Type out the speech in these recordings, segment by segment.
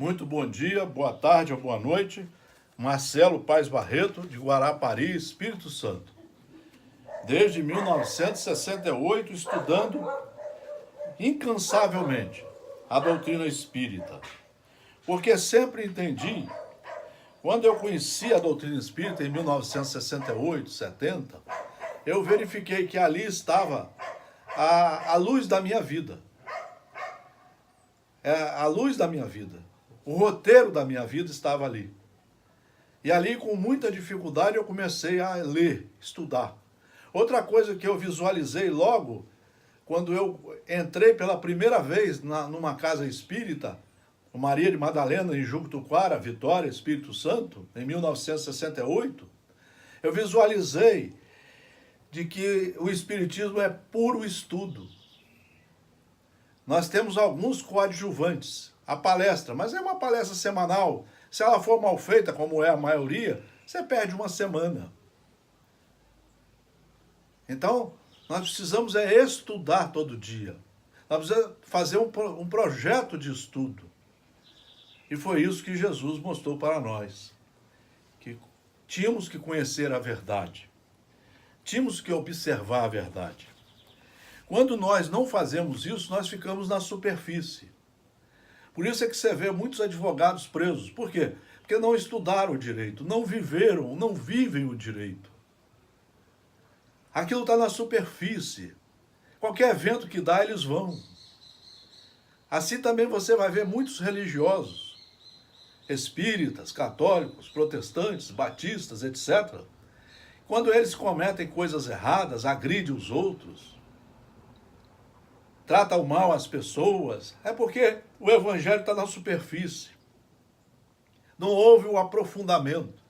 Muito bom dia, boa tarde ou boa noite. Marcelo Paes Barreto, de Guarapari, Espírito Santo. Desde 1968, estudando incansavelmente a doutrina espírita. Porque sempre entendi, quando eu conheci a doutrina espírita em 1968, 70, eu verifiquei que ali estava a luz da minha vida. A luz da minha vida. O roteiro da minha vida estava ali. E ali, com muita dificuldade, eu comecei a ler, estudar. Outra coisa que eu visualizei logo, quando eu entrei pela primeira vez numa casa espírita, Maria de Madalena, em Jucutuquara, Vitória, Espírito Santo, em 1968, eu visualizei de que o espiritismo é puro estudo. Nós temos alguns coadjuvantes, a palestra, mas é uma palestra semanal. Se ela for mal feita, como é a maioria, você perde uma semana. Então, nós precisamos estudar todo dia. Nós precisamos fazer um projeto de estudo. E foi isso que Jesus mostrou para nós. Que tínhamos que conhecer a verdade. Tínhamos que observar a verdade. Quando nós não fazemos isso, nós ficamos na superfície. Por isso é que você vê muitos advogados presos. Por quê? Porque não estudaram o direito, não viveram, não vivem o direito. Aquilo está na superfície. Qualquer evento que dá, eles vão. Assim também você vai ver muitos religiosos, espíritas, católicos, protestantes, batistas, etc. Quando eles cometem coisas erradas, agridem os outros, tratam mal as pessoas, é porque o evangelho está na superfície. Não houve o aprofundamento.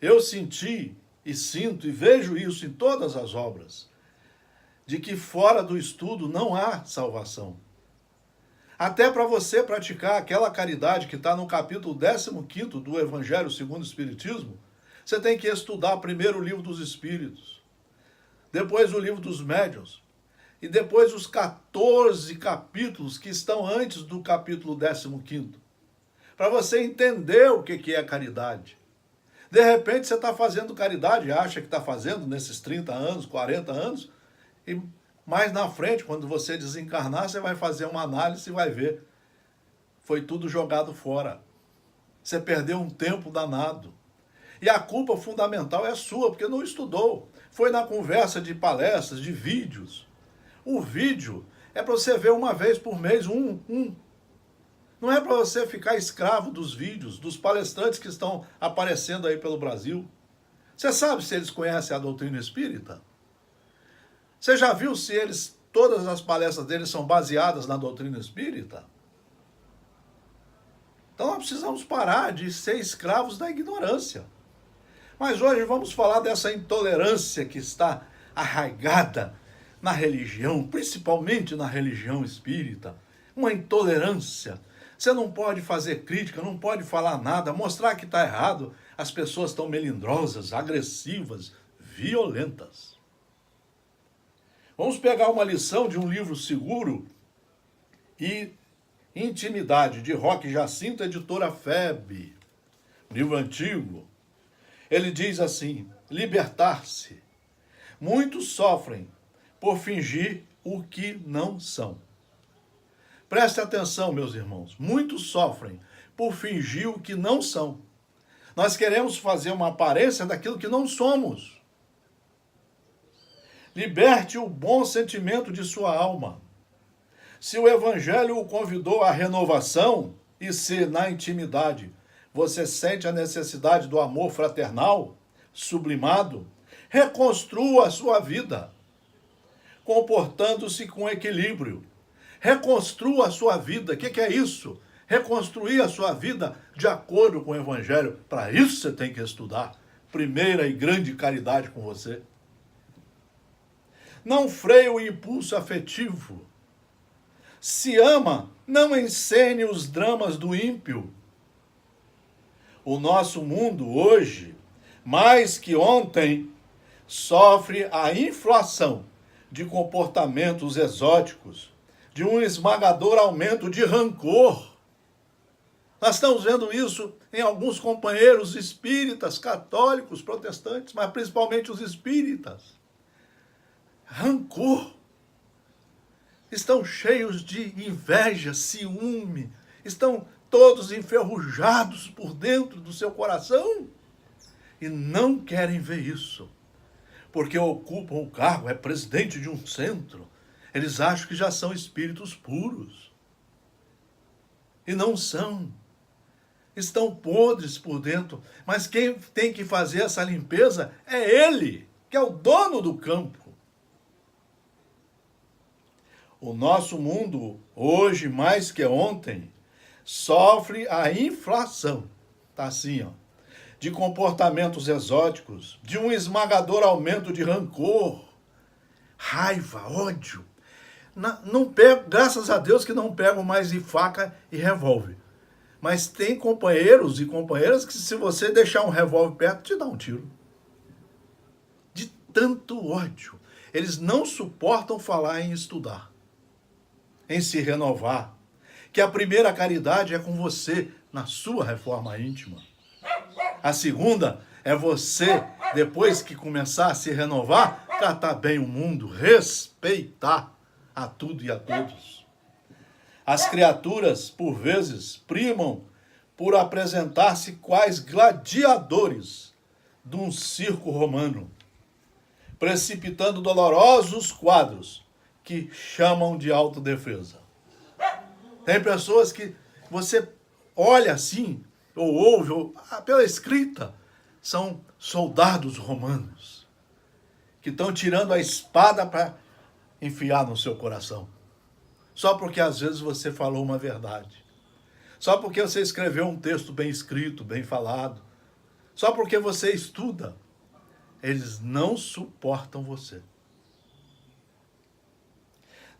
Eu senti e sinto e vejo isso em todas as obras, de que fora do estudo não há salvação. Até para você praticar aquela caridade que está no capítulo 15º do Evangelho segundo o Espiritismo, você tem que estudar primeiro o livro dos Espíritos, depois o livro dos Médiuns, e depois os 14 capítulos que estão antes do capítulo 15º, para você entender o que é caridade. De repente você está fazendo caridade, acha que está fazendo nesses 30 anos, 40 anos, e mais na frente, quando você desencarnar, você vai fazer uma análise e vai ver. Foi tudo jogado fora. Você perdeu um tempo danado. E a culpa fundamental é sua, porque não estudou. Foi na conversa de palestras, de vídeos. O vídeo é para você ver uma vez por mês, um. Não é para você ficar escravo dos vídeos, dos palestrantes que estão aparecendo aí pelo Brasil. Você sabe se eles conhecem a doutrina espírita? Você já viu se todas as palestras deles são baseadas na doutrina espírita? Então nós precisamos parar de ser escravos da ignorância. Mas hoje vamos falar dessa intolerância que está arraigada na religião, principalmente na religião espírita. Uma intolerância. Você não pode fazer crítica, não pode falar nada, mostrar que está errado. As pessoas estão melindrosas, agressivas, violentas. Vamos pegar uma lição de um livro seguro e Intimidade, de Roque Jacinto, editora FEB, livro antigo. Ele diz assim: libertar-se. Muitos sofrem por fingir o que não são. Preste atenção, meus irmãos. Muitos sofrem por fingir o que não são. Nós queremos fazer uma aparência daquilo que não somos. Liberte o bom sentimento de sua alma. Se o Evangelho o convidou à renovação, e se na intimidade você sente a necessidade do amor fraternal, sublimado, reconstrua a sua vida, comportando-se com equilíbrio. Reconstrua a sua vida. O que é isso? Reconstruir a sua vida de acordo com o Evangelho. Para isso você tem que estudar. Primeira e grande caridade com você. Não freie o impulso afetivo. Se ama, não encene os dramas do ímpio. O nosso mundo hoje, mais que ontem, sofre a inflação de comportamentos exóticos, de um esmagador aumento de rancor. Nós estamos vendo isso em alguns companheiros espíritas, católicos, protestantes, mas principalmente os espíritas. Rancor. Estão cheios de inveja, ciúme, estão todos enferrujados por dentro do seu coração e não querem ver isso, porque ocupam o cargo, é presidente de um centro, eles acham que já são espíritos puros e não são, estão podres por dentro, mas quem tem que fazer essa limpeza é ele, que é o dono do campo. O nosso mundo, hoje mais que ontem, sofre a inflação, tá assim, ó, de comportamentos exóticos, de um esmagador aumento de rancor, raiva, ódio. Não pego, graças a Deus que não pegam mais de faca e revólver. Mas tem companheiros e companheiras que se você deixar um revólver perto, te dá um tiro. De tanto ódio. Eles não suportam falar em estudar, em se renovar, que a primeira caridade é com você, na sua reforma íntima. A segunda é você, depois que começar a se renovar, tratar bem o mundo, respeitar a tudo e a todos. As criaturas, por vezes, primam por apresentar-se quais gladiadores de um circo romano, precipitando dolorosos quadros que chamam de autodefesa. Tem pessoas que você olha assim, ou ouve, ou, pela escrita, são soldados romanos, que estão tirando a espada para enfiar no seu coração. Só porque às vezes você falou uma verdade. Só porque você escreveu um texto bem escrito, bem falado. Só porque você estuda. Eles não suportam você.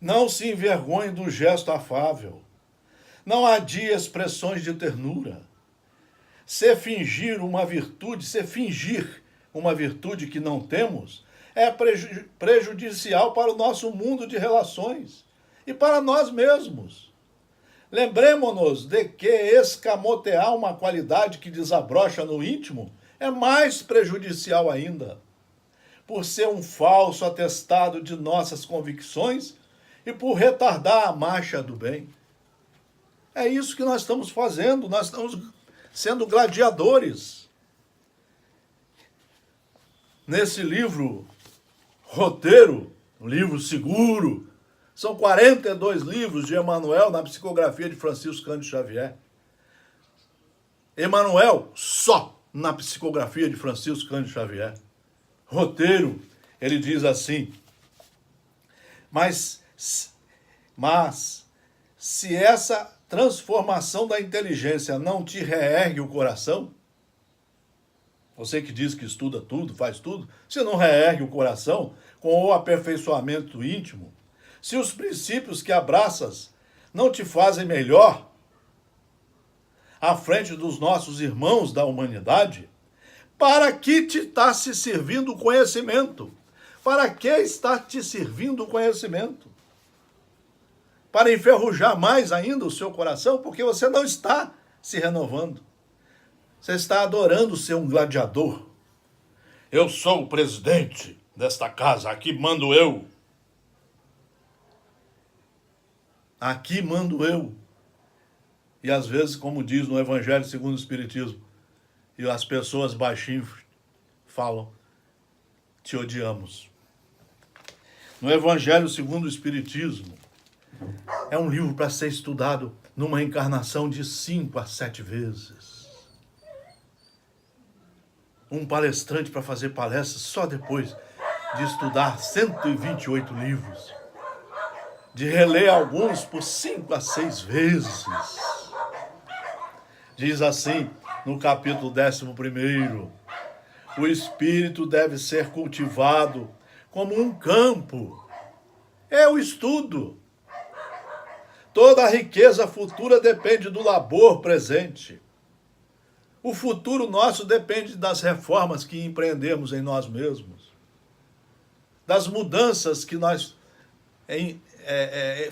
Não se envergonhe do gesto afável. Não adie expressões de ternura. Se fingir uma virtude que não temos, é prejudicial para o nosso mundo de relações e para nós mesmos. Lembremos-nos de que escamotear uma qualidade que desabrocha no íntimo é mais prejudicial ainda, por ser um falso atestado de nossas convicções e por retardar a marcha do bem. É isso que nós estamos fazendo, nós estamos sendo gladiadores. Nesse livro, Roteiro, um livro seguro, são 42 livros de Emmanuel na psicografia de Francisco Cândido Xavier. Emmanuel só na psicografia de Francisco Cândido Xavier. Roteiro, ele diz assim, mas se essa transformação da inteligência não te reergue o coração, você que diz que estuda tudo, faz tudo, se não reergue o coração com o aperfeiçoamento íntimo, se os princípios que abraças não te fazem melhor à frente dos nossos irmãos da humanidade, para que te está se servindo o conhecimento? Para que está te servindo o conhecimento? Para enferrujar mais ainda o seu coração, porque você não está se renovando. Você está adorando ser um gladiador. Eu sou o presidente desta casa, aqui mando eu. Aqui mando eu. E às vezes, como diz no Evangelho segundo o Espiritismo, e as pessoas baixinho falam, te odiamos. No Evangelho segundo o Espiritismo, é um livro para ser estudado numa encarnação de 5 a 7 vezes. Um palestrante para fazer palestras só depois de estudar 128 livros. De reler alguns por 5 a 6 vezes. Diz assim, no capítulo 11, o espírito deve ser cultivado como um campo. É o estudo. Toda a riqueza futura depende do labor presente. O futuro nosso depende das reformas que empreendemos em nós mesmos, das mudanças que nós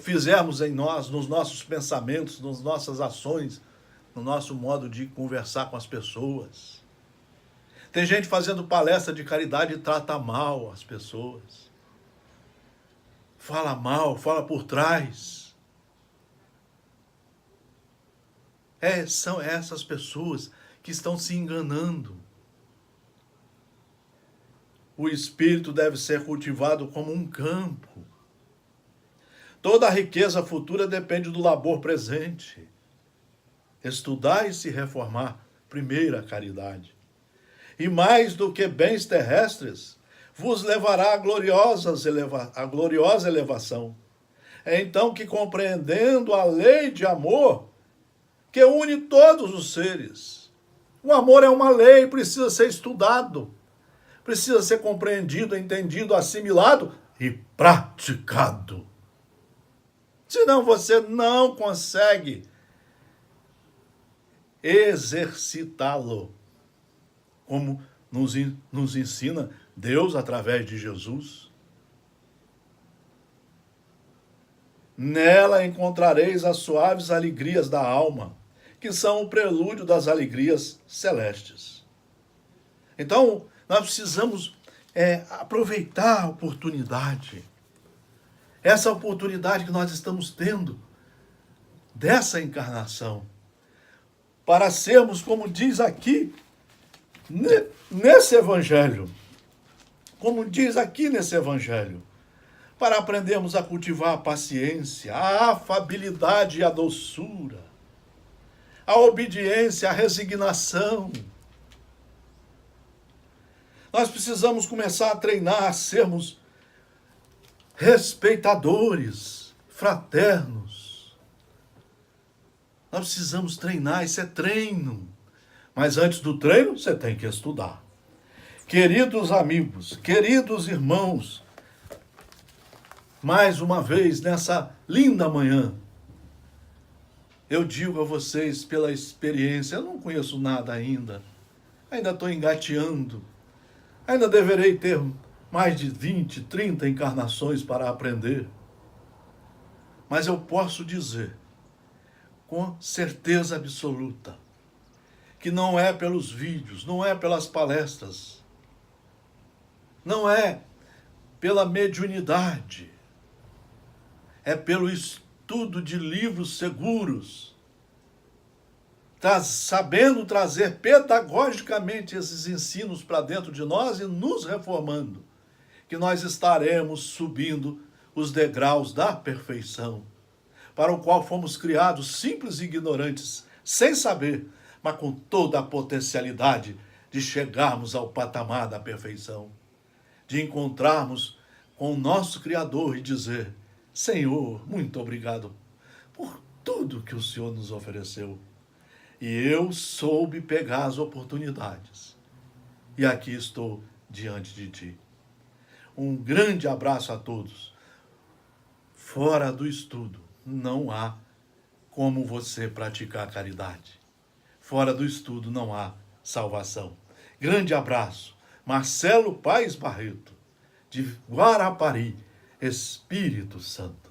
fizermos em nós, nos nossos pensamentos, nas nossas ações, no nosso modo de conversar com as pessoas. Tem gente fazendo palestra de caridade e trata mal as pessoas. Fala mal, fala por trás. São essas pessoas que estão se enganando. O espírito deve ser cultivado como um campo. Toda a riqueza futura depende do labor presente. Estudar e se reformar, primeira caridade. E mais do que bens terrestres, vos levará a gloriosa elevação. É então que, compreendendo a lei de amor, que une todos os seres. O amor é uma lei, precisa ser estudado, precisa ser compreendido, entendido, assimilado e praticado. Senão você não consegue exercitá-lo, como nos ensina Deus através de Jesus. Nela encontrareis as suaves alegrias da alma, que são o prelúdio das alegrias celestes. Então, nós precisamos aproveitar a oportunidade. Essa oportunidade que nós estamos tendo dessa encarnação, para sermos, como diz aqui, nesse Evangelho, para aprendermos a cultivar a paciência, a afabilidade e a doçura, a obediência, a resignação. Nós precisamos começar a treinar a sermos respeitadores, fraternos. Nós precisamos treinar, isso é treino. Mas antes do treino, você tem que estudar. Queridos amigos, queridos irmãos, mais uma vez, nessa linda manhã, eu digo a vocês pela experiência, eu não conheço nada ainda estou engateando, ainda deverei ter mais de 20, 30 encarnações para aprender. Mas eu posso dizer, com certeza absoluta, que não é pelos vídeos, não é pelas palestras, não é pela mediunidade, é pelo estudo de livros seguros, sabendo trazer pedagogicamente esses ensinos para dentro de nós e nos reformando, que nós estaremos subindo os degraus da perfeição, para o qual fomos criados simples e ignorantes, sem saber, mas com toda a potencialidade de chegarmos ao patamar da perfeição, de encontrarmos com o nosso Criador e dizer: Senhor, muito obrigado por tudo que o Senhor nos ofereceu. E eu soube pegar as oportunidades. E aqui estou diante de ti. Um grande abraço a todos. Fora do estudo, não há como você praticar caridade. Fora do estudo não há salvação. Grande abraço. Marcelo Paes Barreto, de Guarapari, Espírito Santo.